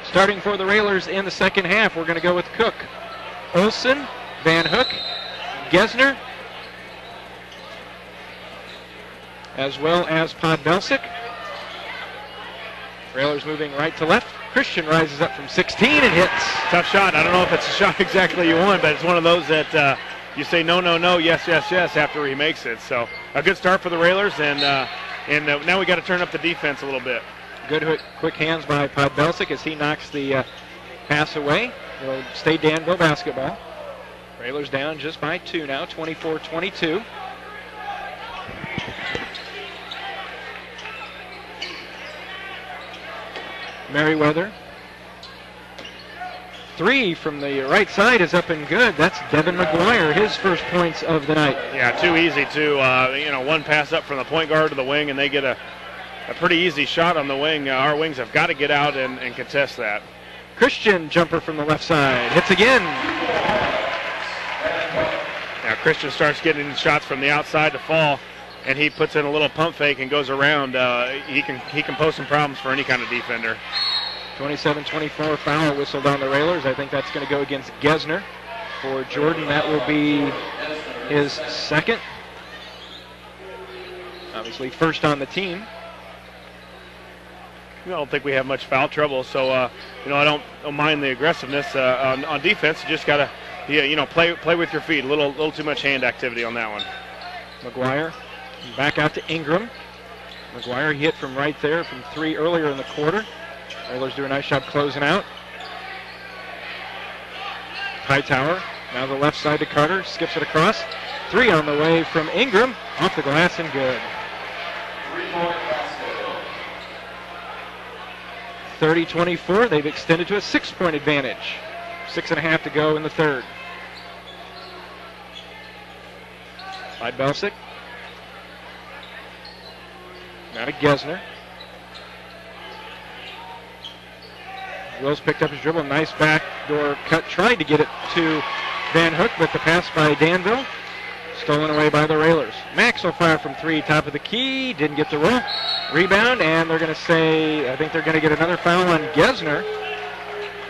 Starting for the Railers in the second half, we're going to go with Cook, Olson, Van Hook, Gesner, as well as Podbelsic. Railers moving right to left. Christian rises up from 16 and hits. Tough shot. I don't know if it's a shot exactly you want, but it's one of those that you say no, no, no, yes, yes, yes after he makes it. So a good start for the Railers, and now we got to turn up the defense a little bit. Good quick hands by Podbelsic as he knocks the pass away. It'll stay Danville basketball. Railers down just by 2 now, 24-22. Merriweather. 3 from the right side is up and good. That's Devin McGuire, his first points of the night. Yeah, too easy too. One pass up from the point guard to the wing, and they get a pretty easy shot on the wing. Our wings have got to get out and contest that. Christian jumper from the left side. Hits again. Now Christian starts getting shots from the outside to fall, and he puts in a little pump fake and goes around. He can pose some problems for any kind of defender. 27-24 foul whistled on the Railers. I think that's going to go against Gesner. For Jordan, that will be his second. Obviously first on the team. I don't think we have much foul trouble, so I don't mind the aggressiveness on defense. You just gotta, play with your feet. A little too much hand activity on that one. McGuire back out to Ingram. McGuire hit from right there from 3 earlier in the quarter. Railers do a nice job closing out. Hightower now the left side to Carter, skips it across. 3 on the way from Ingram, off the glass and good. 30-24, they've extended to a 6-point advantage. 6.5 to go in the third. Podbelsic. Now to Gesner. Wills picked up his dribble, nice backdoor cut, tried to get it to Van Hook, but the pass by Danville, stolen away by the Railers. Max will fire from 3, top of the key, didn't get the roll. Rebound, and they're going to say, I think they're going to get another foul on Gesner.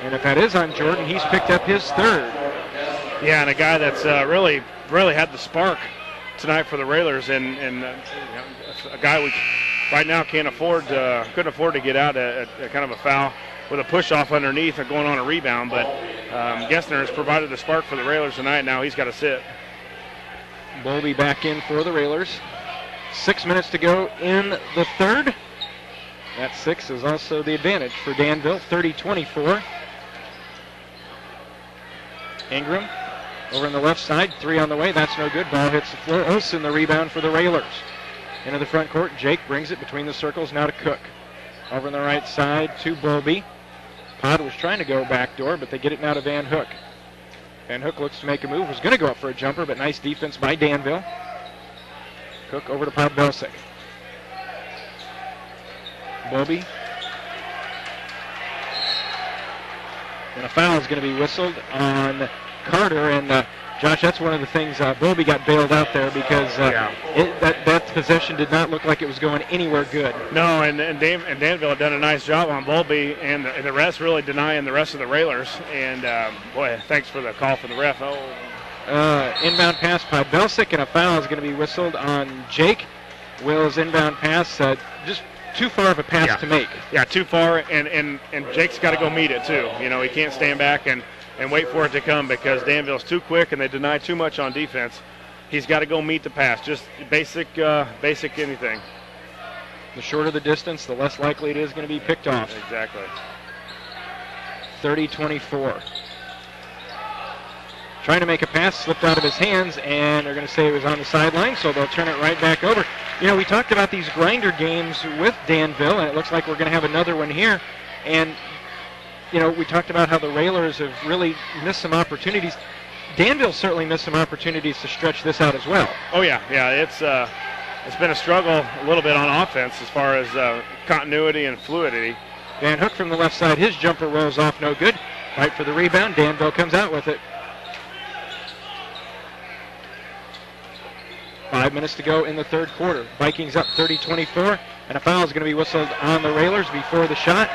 And if that is on Jordan, he's picked up his third. Yeah, and a guy that's really had the spark tonight for the Railers, and a guy we right now couldn't afford to get out a kind of a foul with a push off underneath or going on a rebound. But Gesner has provided the spark for the Railers tonight. Now he's got to sit. Bowlby back in for the Railers. 6 minutes to go in the third. That 6 is also the advantage for Danville, 30-24. Ingram over on the left side, 3 on the way. That's no good. Ball hits the floor. Olsen the rebound for the Railers. Into the front court. Jake brings it between the circles now to Cook. Over on the right side to Bowlby. Pod was trying to go backdoor, but they get it now to Van Hook. Van Hook looks to make a move. Was going to go up for a jumper, but nice defense by Danville. Cook over to Podbelsic. Bowlby. And a foul is going to be whistled on Carter. And Josh, that's one of the things. Bowlby got bailed out there because that possession did not look like it was going anywhere good. No, and Danville had done a nice job on Bowlby, and the rest really denying the rest of the Railers. And boy, thanks for the call from the ref. Inbound pass by Belsic, and a foul is going to be whistled on Jake. Will's inbound pass, just too far of a pass to make. Yeah, too far, and Jake's got to go meet it too. He can't stand back and wait for it to come because Danville's too quick and they deny too much on defense. He's got to go meet the pass, just basic anything. The shorter the distance, the less likely it is going to be picked off. Exactly. 30-24. Trying to make a pass, slipped out of his hands, and they're going to say it was on the sideline, so they'll turn it right back over. We talked about these grinder games with Danville, and it looks like we're going to have another one here. And, we talked about how the Railers have really missed some opportunities. Danville certainly missed some opportunities to stretch this out as well. Oh, yeah. It's been a struggle a little bit on offense as far as continuity and fluidity. Van Hook from the left side, his jumper rolls off, no good. Fight for the rebound, Danville comes out with it. 5 minutes to go in the third quarter. Vikings up 30-24, and a foul is going to be whistled on the Railers before the shot.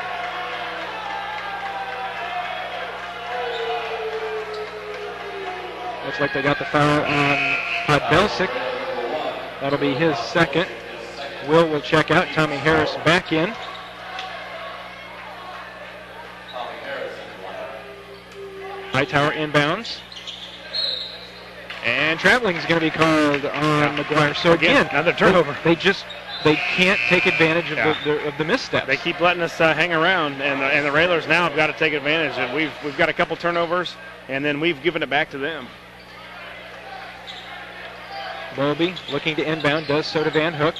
Looks like they got the foul on Podbelsic. That'll be his second. Will check out. Tommy Harris back in. Hightower inbounds. And traveling is going to be called on McGuire. So again, another turnover. They can't take advantage of the missteps. They keep letting us hang around, and the Railers now have got to take advantage. And we've got a couple turnovers, and then we've given it back to them. Bowlby looking to inbound, does so to Van Hook.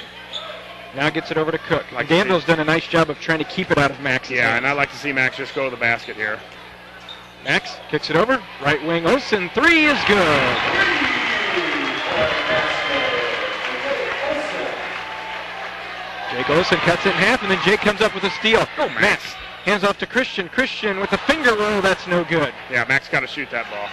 Now gets it over to Cook. Danville's done a nice job of trying to keep it out of Max's hands. And I'd like to see Max just go to the basket here. Max kicks it over. Right wing Olsen. Three is good. Jake Olsen cuts it in half, and then Jake comes up with a steal. Oh, Max. Hands off to Christian. Christian with a finger roll. That's no good. Yeah, Max got to shoot that ball.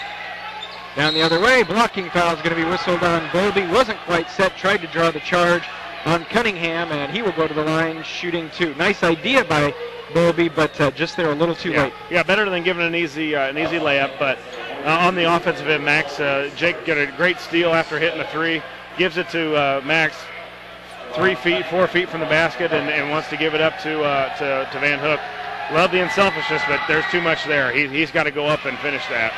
Down the other way. Blocking foul is going to be whistled on Bowlby. Wasn't quite set. Tried to draw the charge on Cunningham, and he will go to the line shooting two. Nice idea by Bowlby, but just there a little too late. Yeah, better than giving an easy layup. But on the offensive end, Max, Jake got a great steal after hitting a three. Gives it to Max 4 feet from the basket, and wants to give it up to Van Hook. Love the unselfishness, but there's too much there. He's got to go up and finish that.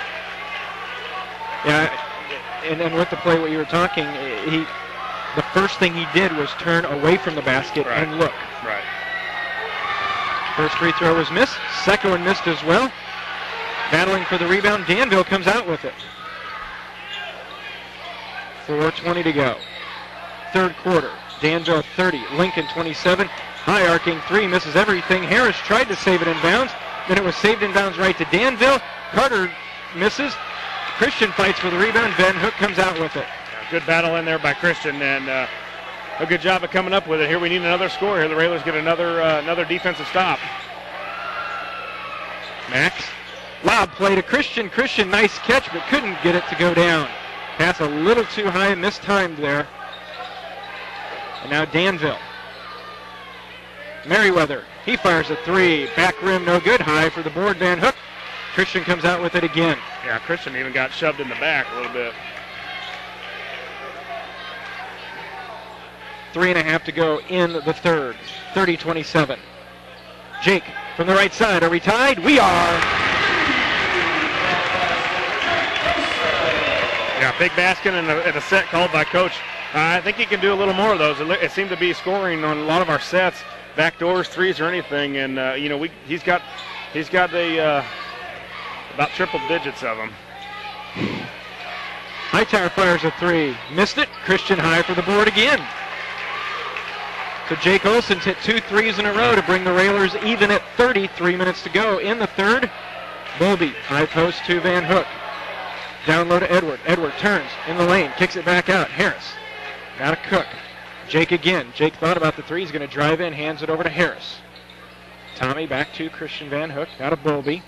Yeah, and with the play, what you were talking, the first thing he did was turn away from the basket and look. Right. First free throw was missed. Second one missed as well. Battling for the rebound. Danville comes out with it. 4:20 to go. Third quarter. Danville 30. Lincoln 27. High arcing three. Misses everything. Harris tried to save it in bounds. Then it was saved in bounds right to Danville. Carter misses. Christian fights for the rebound. Van Hook comes out with it. Good battle in there by Christian, and a good job of coming up with it. Here we need another score here. The Railers get another defensive stop. Max. Lob play to Christian. Christian, nice catch, but couldn't get it to go down. Pass a little too high, mistimed there. And now Danville. Merriweather. He fires a three. Back rim, no good. High for the board. Van Hook. Christian comes out with it again. Yeah, Christian even got shoved in the back a little bit. 3.5 to go in the third. 30-27. Jake from the right side. Are we tied? We are. Yeah, big basket and a set called by Coach. I think he can do a little more of those. It seemed to be scoring on a lot of our sets, backdoors, threes, or anything. And he's got about triple digits of them. Hightower fires a three. Missed it. Christian high for the board again. So Jake Olsen's hit 2 threes in a row to bring the Railers even at 30. 3 minutes to go in the third. Bowlby, high post to Van Hook. Down low to Edward. Edward turns in the lane, kicks it back out. Harris. Now to Cook. Jake again. Jake thought about the three. He's going to drive in, hands it over to Harris. Tommy back to Christian Van Hook. Now to Bowlby.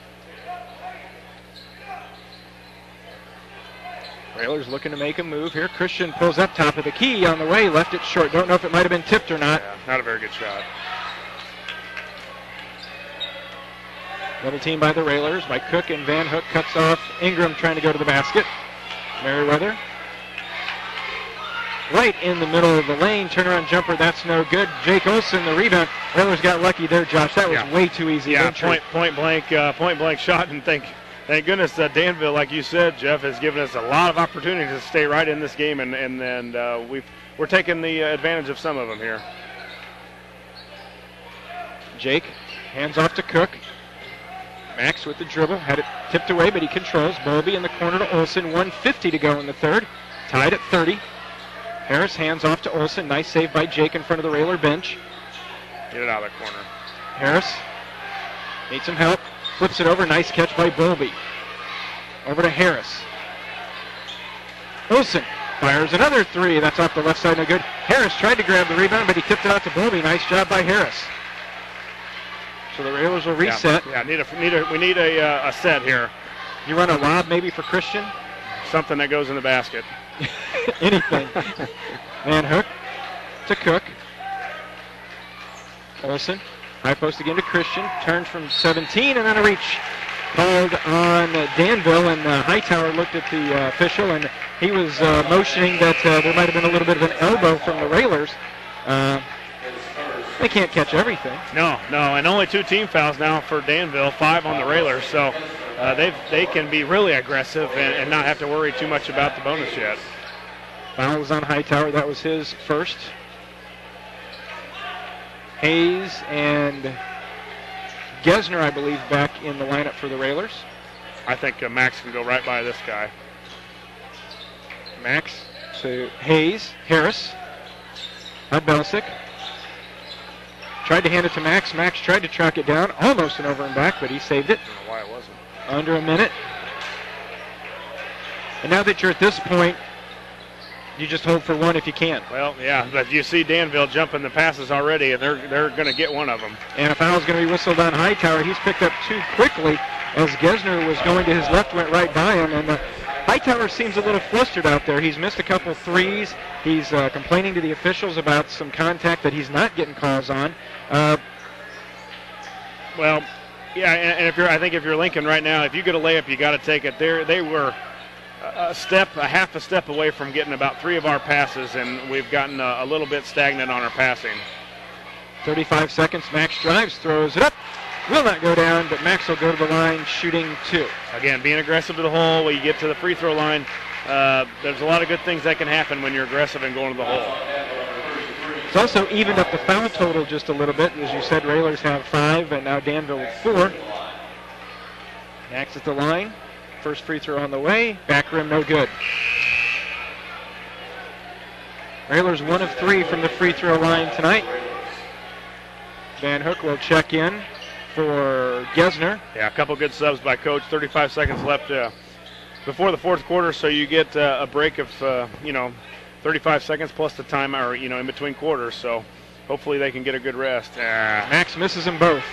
Railers looking to make a move here. Christian pulls up top of the key on the way. Left it short. Don't know if it might have been tipped or not. Yeah, not a very good shot. Double team by the Railers. By Cook, and Van Hook cuts off Ingram trying to go to the basket. Merriweather. Right in the middle of the lane. Turnaround jumper. That's no good. Jake Olsen, the rebound. Railers got lucky there, Josh. That was way too easy. Yeah, point blank shot, and thank goodness Danville, like you said, Jeff, has given us a lot of opportunities to stay right in this game, and we're taking the advantage of some of them here. Jake hands off to Cook. Max with the dribble, had it tipped away, but he controls. Bowlby in the corner to Olsen. 1:50 to go in the third. Tied at 30. Harris hands off to Olsen. Nice save by Jake in front of the Railer bench. Get it out of the corner. Harris needs some help. Flips it over. Nice catch by Bowlby. Over to Harris. Olsen fires another three. That's off the left side. No good. Harris tried to grab the rebound, but he tipped it out to Bowlby. Nice job by Harris. So the Railers will reset. Yeah, we need a set here. You run a lob maybe for Christian? Something that goes in the basket. Anything. Van Hook to Cook. Olsen. High post again to Christian. Turns from 17 and then a reach. called on Danville, and Hightower looked at the official, and he was motioning that there might have been a little bit of an elbow from the Railers. They can't catch everything. No, and only 2 team fouls now for Danville, 5 on the Railers, so they can be really aggressive and not have to worry too much about the bonus yet. Foul was on Hightower. That was his first. Hayes and Gesner, I believe, back in the lineup for the Railers. I think Max can go right by this guy. Max to Hayes, Harris, Belsick. Tried to hand it to Max. Max tried to track it down, almost an over and back, but he saved it. I don't know why it wasn't. Under a minute. And now that you're at this point, you just hold for one if you can. Well, yeah, but you see Danville jumping the passes already, and they're going to get one of them. And a foul's going to be whistled on Hightower. He's picked up 2 quickly as Gesner was going to his left, went right by him. And Hightower seems a little flustered out there. He's missed a couple threes. He's complaining to the officials about some contact that he's not getting calls on. Well, yeah, and I think if you're Lincoln right now, if you get a layup, you got to take it. They were a half a step away from getting about 3 of our passes, and we've gotten a little bit stagnant on our passing. 35 seconds. Max drives, throws it up. Will not go down, but Max will go to the line shooting 2. Again, being aggressive to the hole. When you get to the free throw line, there's a lot of good things that can happen when you're aggressive and going to the hole. It's also evened up the foul total just a little bit. As you said, Railers have 5, and now Danville with 4. Max at the line. First free throw on the way. Back rim, no good. Railers 1 of 3 from the free throw line tonight. Van Hook will check in for Gesner. Yeah, a couple good subs by Coach. 35 seconds left before the fourth quarter, so you get a break of 35 seconds plus the time, or in between quarters. So hopefully they can get a good rest. Max misses them both.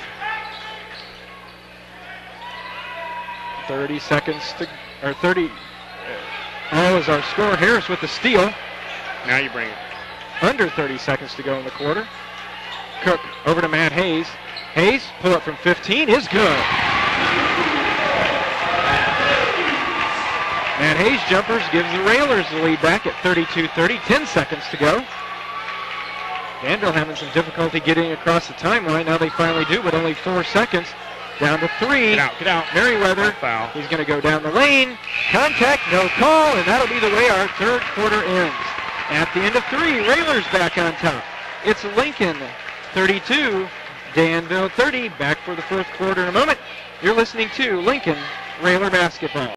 30 seconds to, or 30. All is our score. Harris with the steal. Now you bring it. Under 30 seconds to go in the quarter. Cook over to Matt Hayes. Hayes, pull up from 15 is good. Matt Hayes jumpers gives the Railers the lead back at 32-30. 10 seconds to go. Danville having some difficulty getting across the timeline. Now they finally do, but only 4 seconds. Down to 3. Get out. Merriweather. Foul. He's going to go down the lane. Contact, no call, and that'll be the way our third quarter ends. At the end of 3, Railers back on top. It's Lincoln 32, Danville 30. Back for the fourth quarter in a moment. You're listening to Lincoln Railer Basketball.